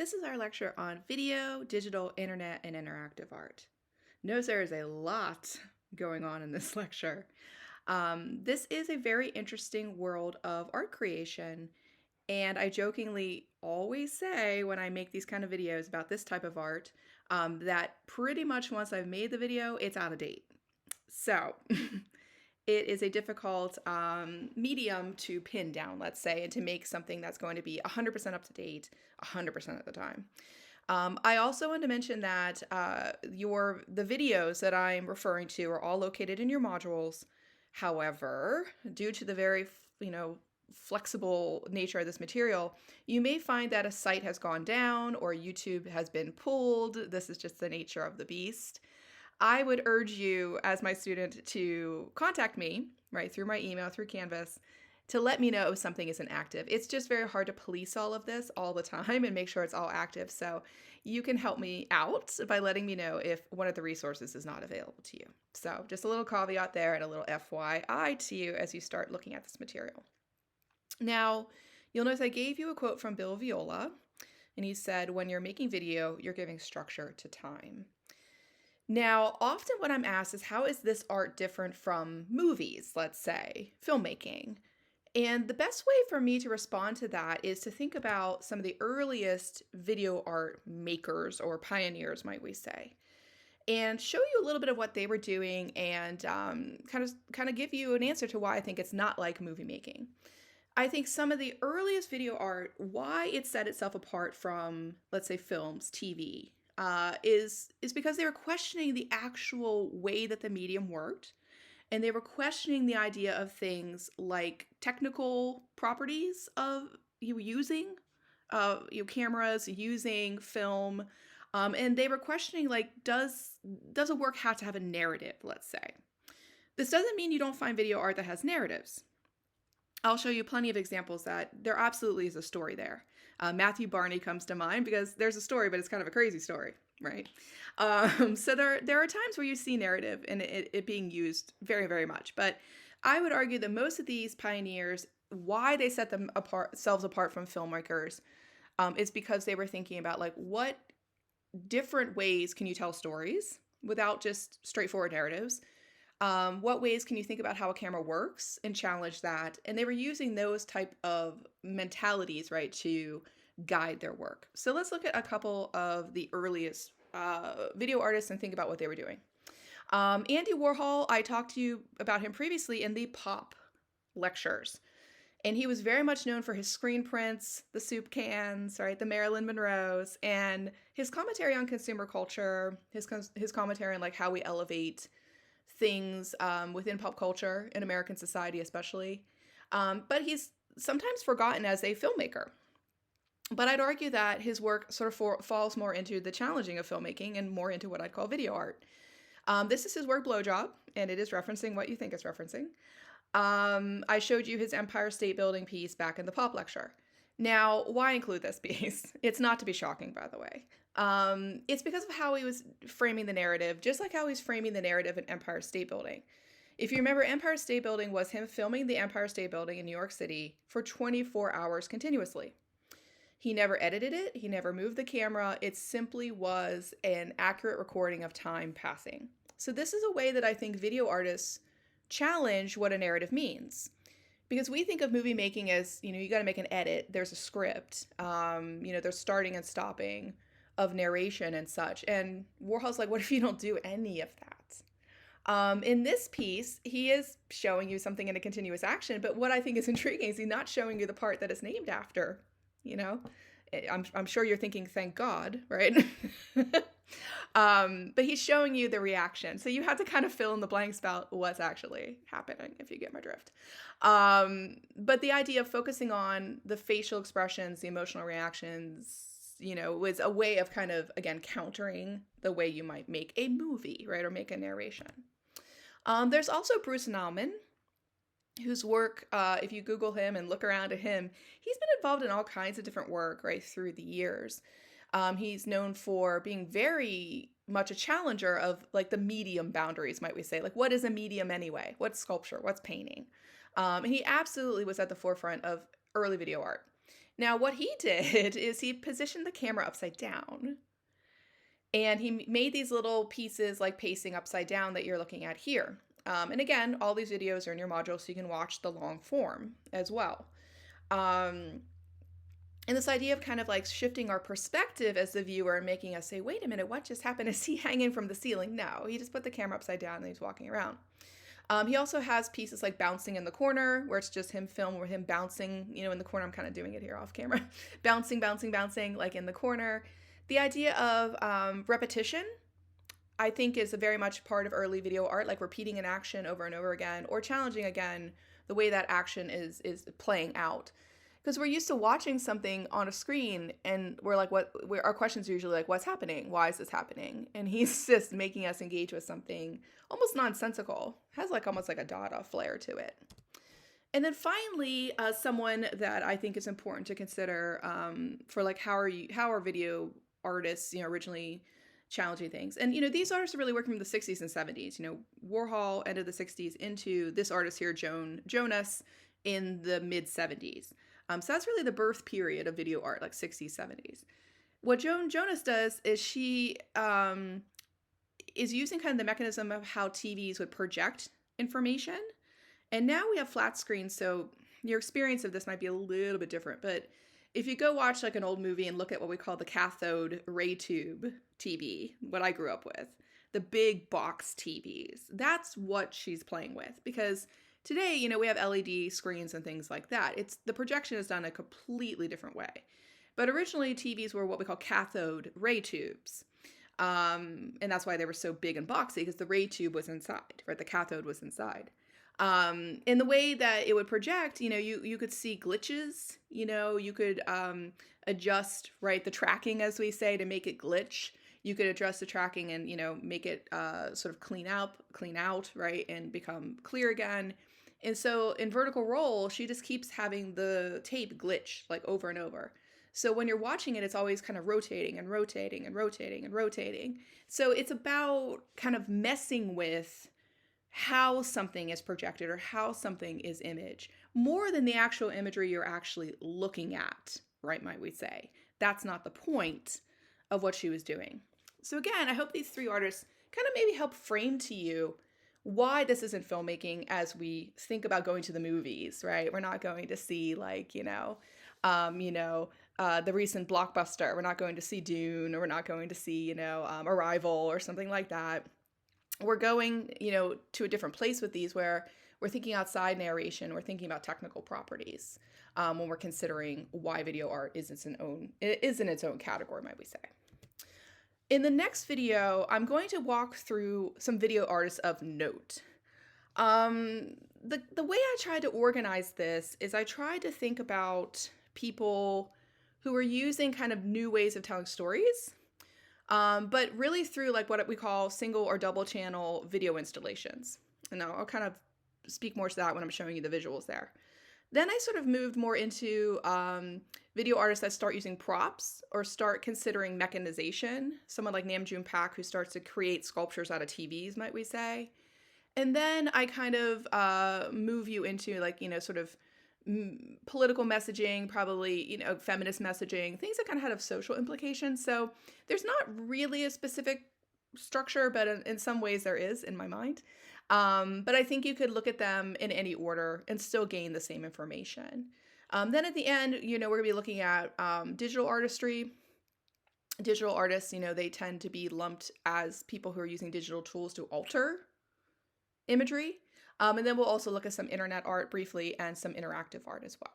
This is our lecture on video, digital, internet, and interactive art. Notice there is a lot going on in this lecture. This is a very interesting world of art creation, and I jokingly always say when I make these kind of videos about this type of art that pretty much once I've made the video, it's out of date. So it is a difficult medium to pin down, let's say, and to make something that's going to be 100% up to date 100% of the time. I also want to mention that the videos that I'm referring to are all located in your modules. However, due to the very flexible nature of this material, you may find that a site has gone down or YouTube has been pulled. This is just the nature of the beast. I would urge you as my student to contact me, right, through my email, through Canvas, to let me know if something isn't active. It's just very hard to police all of this all the time and make sure it's all active. So you can help me out by letting me know if one of the resources is not available to you. So just a little caveat there and a little FYI to you as you start looking at this material. Now, you'll notice I gave you a quote from Bill Viola, and he said, when you're making video, you're giving structure to time. Now, often what I'm asked is, how is this art different from movies, let's say, filmmaking? And the best way for me to respond to that is to think about some of the earliest video art makers or pioneers, might we say, and show you a little bit of what they were doing and kind of give you an answer to why I think it's not like movie making. I think some of the earliest video art, why it set itself apart from, let's say, films, TV, is because they were questioning the actual way that the medium worked, and they were questioning the idea of things like technical properties of using cameras, using film, and they were questioning, like, does a work have to have a narrative, let's say. This doesn't mean you don't find video art that has narratives. I'll show you plenty of examples that there absolutely is a story there. Matthew Barney comes to mind because there's a story, but it's kind of a crazy story, right? So there are times where you see narrative and it being used very, very much. But I would argue that most of these pioneers, why they set themselves apart from filmmakers, is because they were thinking about, like, what different ways can you tell stories without just straightforward narratives? What ways can you think about how a camera works and challenge that? And they were using those type of mentalities, right, to guide their work. So let's look at a couple of the earliest video artists and think about what they were doing. Andy Warhol, I talked to you about him previously in the Pop lectures. And he was very much known for his screen prints, the soup cans, right, the Marilyn Monroes, and his commentary on consumer culture, his commentary on, like, how we elevate things within pop culture in American society especially. But he's sometimes forgotten as a filmmaker. But I'd argue that his work sort of falls more into the challenging of filmmaking and more into what I'd call video art. This is his work Blowjob, and it is referencing what you think it's referencing. I showed you his Empire State Building piece back in the Pop lecture. Now, why include this piece? It's not to be shocking, by the way. It's because of how he was framing the narrative, just like how he's framing the narrative in Empire State Building. If you remember, Empire State Building was him filming the Empire State Building in New York City for 24 hours continuously. He never edited it. He never moved the camera. It simply was an accurate recording of time passing. So this is a way that I think video artists challenge what a narrative means. Because we think of movie making as, you got to make an edit. There's a script. There's starting and stopping of narration and such. And Warhol's like, what if you don't do any of that? In this piece, he is showing you something in a continuous action. But what I think is intriguing is he's not showing you the part that is named after. I'm sure you're thinking, thank God, right? But he's showing you the reaction. So you have to kind of fill in the blanks about what's actually happening, if you get my drift. But the idea of focusing on the facial expressions, the emotional reactions, was a way of kind of, again, countering the way you might make a movie, right? Or make a narration. There's also Bruce Nauman, whose work, if you Google him and look around at him, he's been involved in all kinds of different work right through the years. He's known for being very much a challenger of, like, the medium boundaries, might we say. Like, what is a medium anyway? What's sculpture? What's painting? And he absolutely was at the forefront of early video art. Now, what he did is he positioned the camera upside down, and he made these little pieces like pacing upside down that you're looking at here. And again, all these videos are in your module, so you can watch the long form as well. And this idea of kind of like shifting our perspective as the viewer and making us say, wait a minute, what just happened? Is he hanging from the ceiling? No, he just put the camera upside down and he's walking around. He also has pieces like bouncing in the corner, where it's just him film with him bouncing, in the corner. I'm kind of doing it here off camera. Bouncing, like in the corner. The idea of repetition, I think, is a very much part of early video art, like repeating an action over and over again, or challenging again the way that action is playing out. Because we're used to watching something on a screen, and we're like, our questions are usually like, what's happening? Why is this happening? And he's just making us engage with something almost nonsensical. Has like almost like a Dada flair to it. And then finally, someone that I think is important to consider for like how are video artists, originally challenging things. And these artists are really working from the 60s and 70s. Warhol ended the 60s into this artist here, Jonas, in the mid 70s. So that's really the birth period of video art, like 60s, 70s. What Jonas does is she is using kind of the mechanism of how TVs would project information. And now we have flat screens, so your experience of this might be a little bit different. But if you go watch like an old movie and look at what we call the cathode ray tube TV, what I grew up with, the big box TVs, that's what she's playing with. Because today, we have LED screens and things like that. The projection is done a completely different way. But originally, TVs were what we call cathode ray tubes. And that's why they were so big and boxy, because the ray tube was inside, right? The cathode was inside. In the way that it would project, you could see glitches, you could adjust, right, the tracking, as we say, to make it glitch. You could adjust the tracking and, make it sort of clean out, right, and become clear again. And so in Vertical Roll, she just keeps having the tape glitch like over and over. So when you're watching it, it's always kind of rotating and rotating and rotating and rotating. So it's about kind of messing with how something is projected or how something is imaged, more than the actual imagery you're actually looking at, right, might we say. That's not the point of what she was doing. So again, I hope these three artists kind of maybe help frame to you why this isn't filmmaking as we think about going to the movies, right? We're not going to see like, the recent blockbuster. We're not going to see Dune, or we're not going to see, Arrival or something like that. We're going, to a different place with these, where we're thinking outside narration. We're thinking about technical properties when we're considering why video art is in its own category, might we say. In the next video, I'm going to walk through some video artists of note. The way I tried to organize this is I tried to think about people who are using kind of new ways of telling stories, but really through like what we call single or double channel video installations. And I'll kind of speak more to that when I'm showing you the visuals there. Then I sort of moved more into video artists that start using props or start considering mechanization. Someone like Nam June Paik, who starts to create sculptures out of TVs, might we say. And then I kind of move you into like, sort of political messaging, probably, feminist messaging, things that kind of have social implications. So there's not really a specific structure, but in some ways there is in my mind. But I think you could look at them in any order and still gain the same information. Then at the end, we're going to be looking at digital artistry. Digital artists, they tend to be lumped as people who are using digital tools to alter imagery. And then we'll also look at some internet art briefly and some interactive art as well.